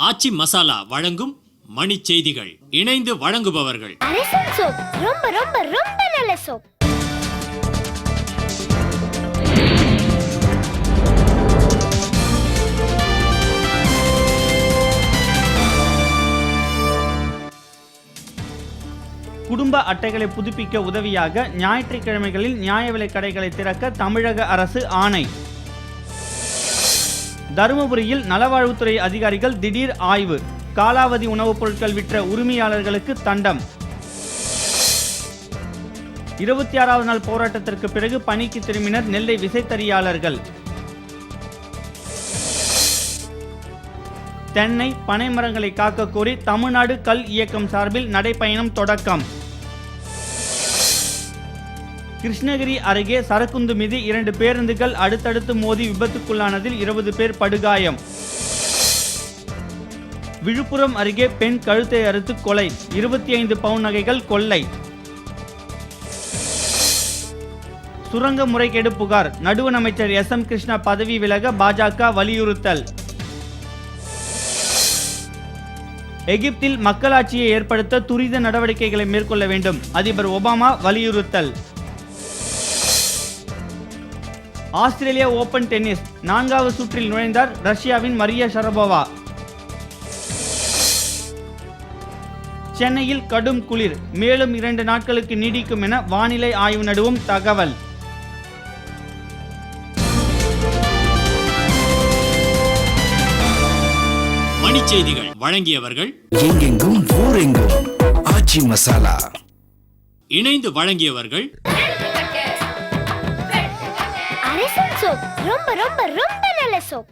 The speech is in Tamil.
ஆச்சி மசாலா வழங்கும் மணி செய்திகள். இணைந்து வழங்குபவர்கள் அரசன் சோப். ரொம்ப ரொம்ப ரொம்ப நல்ல சோப். குடும்ப அட்டைகளை புதுப்பிக்க உதவியாக ஞாயிற்றுக்கிழமைகளில் நியாய விலைக் கடைகளை திறக்க தமிழக அரசு ஆணை. தருமபுரியில் நலவாழ்வுத்துறை அதிகாரிகள் திடீர் ஆய்வு. காலாவதி உணவுப் பொருட்கள் விற்ற உரிமையாளர்களுக்கு தண்டம். 26வது நாள் போராட்டத்திற்கு பிறகு பணிக்கு திரும்பினர் நெல்லை விசைத்தறியாளர்கள். தென்னை பனை மரங்களை காக்க கோரி தமிழ்நாடு கல் இயக்கம் சார்பில் நடைப்பயணம் தொடக்கம். கிருஷ்ணகிரி அருகே சரக்குந்து மீது 2 பேருந்துகள் அடுத்தடுத்து மோதி விபத்துக்குள்ளானதில் 20 பேர் படுகாயம். விழுப்புரம் அருகே பெண் கழுத்தை அறுத்து கொலை. 25 பவுன் நகைகள் கொள்ளை. சுரங்க முறைகேடு புகார். நடுவண் அமைச்சர் SM கிருஷ்ணா பதவி விலக பாஜக வலியுறுத்தல். எகிப்தில் மக்களாட்சியை ஏற்படுத்த துரித நடவடிக்கைகளை மேற்கொள்ள வேண்டும். அதிபர் ஒபாமா வலியுறுத்தல். ஆஸ்திரேலியா ஓபன் டென்னிஸ் 4வது சுற்றில் நுழைந்தார் ரஷ்யாவின் மரியா ஷரபோவா. சென்னையில் கடும் குளிர் மேலும் 2 நாட்களுக்கு நீடிக்கும் என வானிலை ஆய்வு நடுவம் தகவல். மணி செய்திகள் வழங்கியவர்கள் எங்கெங்கும் ஊரெங்கும் ஆச்சி மசாலா. இணைந்து வழங்கியவர்கள் அரசன் சோப். ரொம்ப ரொம்ப ரொம்ப நல்ல சோப்.